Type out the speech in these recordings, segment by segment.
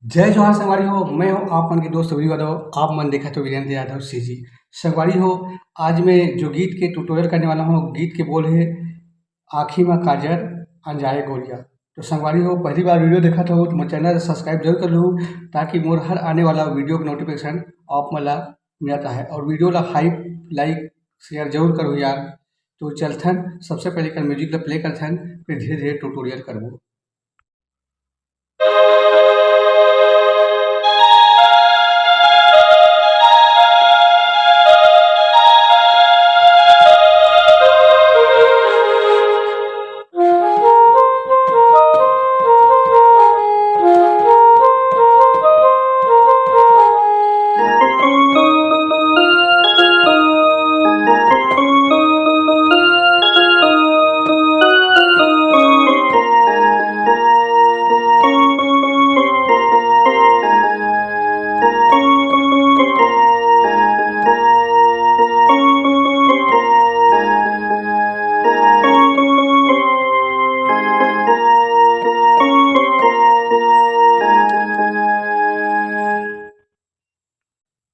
जय जवाहर संगवारी हो। मैं हूँ आप मन के दोस्त रवि यादव। आप मन देखा तो वीरेंद्र यादव सी जी संगवारी हो। आज मैं जो गीत के ट्यूटोरियल करने वाला हूँ, गीत के बोल है आँखी में काजर अनजाए गोरिया। तो संगवारी हो, पहली बार वीडियो देखा तो मोर चैनल सब्सक्राइब जरूर कर लो, ताकि मोर हर आने वाला वीडियो का नोटिफिकेशन आप मला मिलता है। और वीडियो ला हाइप लाइक शेयर जरूर करो यार। तो चलथन सबसे पहले कर म्यूजिक ला प्ले करथन, फिर धीरे धीरे ट्यूटोरियल करबो।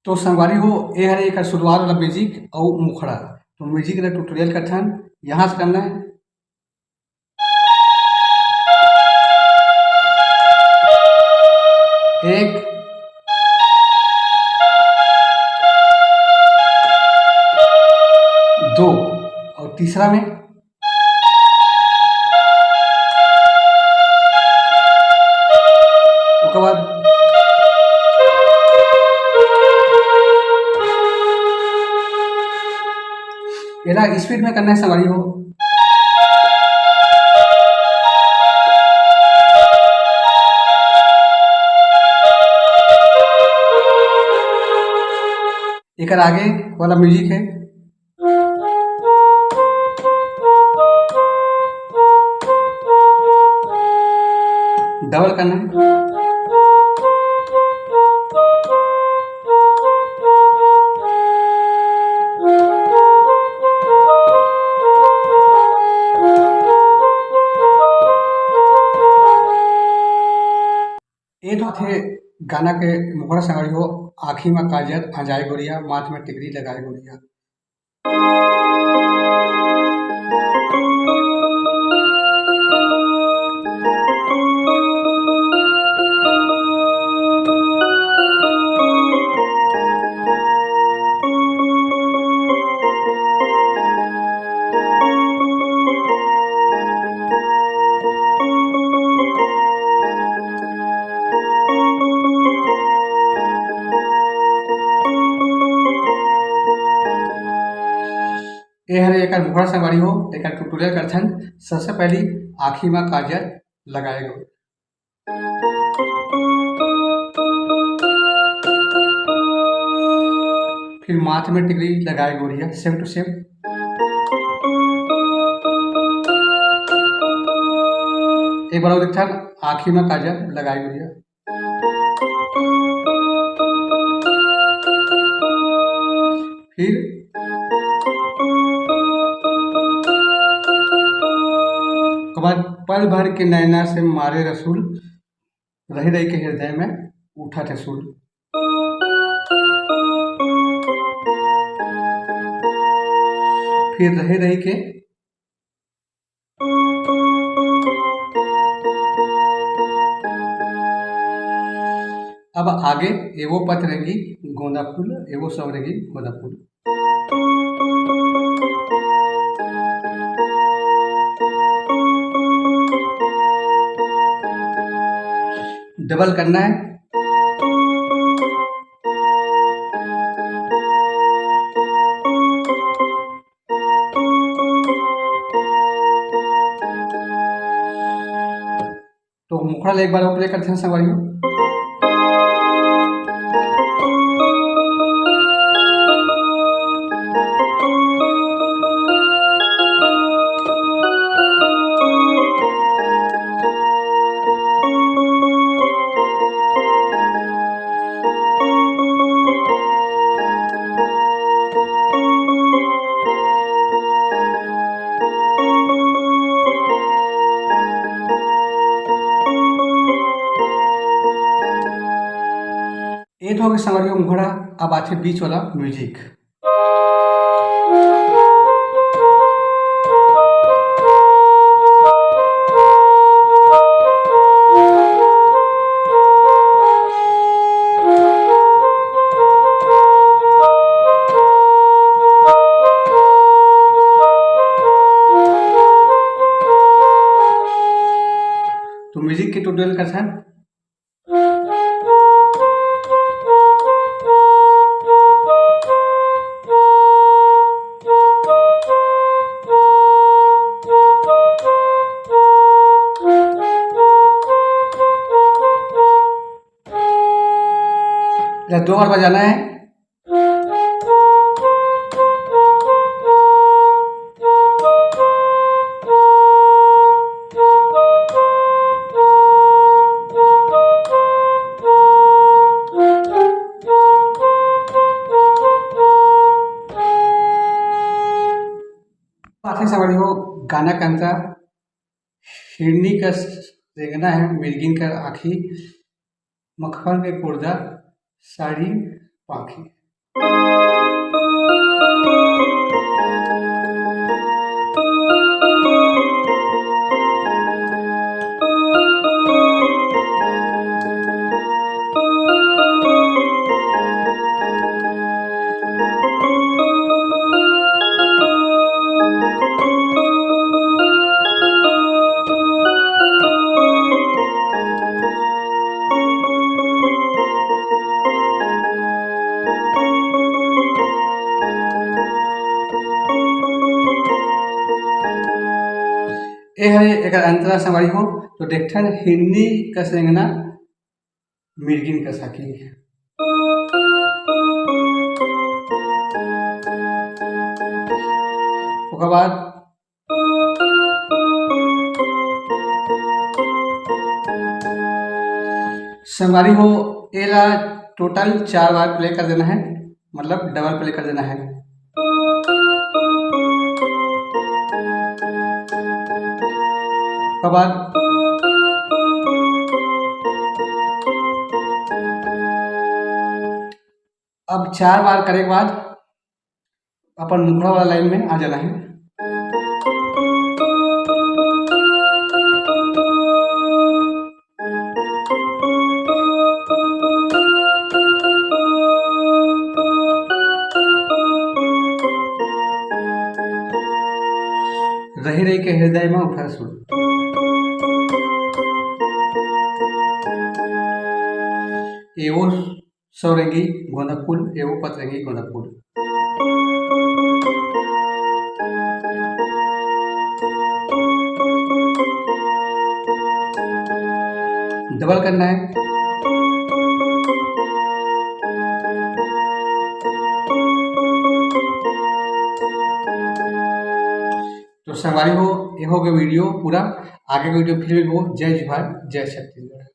तो संगवारी हो, ये हरे एक शुरुआत वाला म्यूजिक और मुखड़ा। तो म्यूजिक का ट्यूटोरियल करथन, यहाँ से करना है। एक, दो, और तीसरा में उसके बाद एला स्पीड में करना है संगवारी हो। एक आगे वाला म्यूजिक है। डबल करना है। ये तो थे गाना के मुखड़ा संगवारी हो। आँखी में काजल अजाए गोरिया, माथ में टिकरी लगाए गोरिया। ये हरे एक मुखड़ा संगवारी हो, एक ट्यूटोरियल करथन। सबसे पहली आँखी में काजल लगाए गो, फिर माथ में टिकरी लगाए गोरिया, सेम टू सेम। एक बार और दिखथन, आँखी में काजल लगाए गोरिया। फिर उसके बाद पल भर के नैना से मारे रसूल, रही रही के हृदय में उठा थे सूल। फिर रही रही के अब आगे एवो पत रहेंगी गोंदा फूल, एवो सब रहेंगी गोंदा फूल। डबल करना है। तो मुखड़ा एक बार और प्ले करते हैं संगवारी हो। ये तो हो गया संगवारी हो मुखड़ा। अब आते बीच वाला म्यूजिक। तो म्यूजिक के ट्यूटोरियल का था। दो बार बजाना है। आखिरी सवाल हो गाना का अंतर। हिरनी का रेंगना है, मिर्गिन का आँखी, मखमल के कुर्दा, साड़ी पाखी। ये है एक अंतरा संवारी हो तो देखते हैं हिरनी का रेंगना, मिर्गिन का साकी। उसके बाद संगवारी हो एला टोटल 4 बार प्ले कर देना है, मतलब डबल प्ले कर देना है। उसके बाद अब 4 बार करने के बाद अपन मुखड़ा वाला लाइन में आ जाना है। रही रही के हृदय में उठा सुर। एवो सौरेंगी गोंदा फूल, एवो पतरेंगी गोंदा फूल। डबल करना है। तो संगवारी हो ये हो गया वीडियो पूरा। आगे वीडियो फिर भी वो जय जोहार, जय छत्तीसगढ़।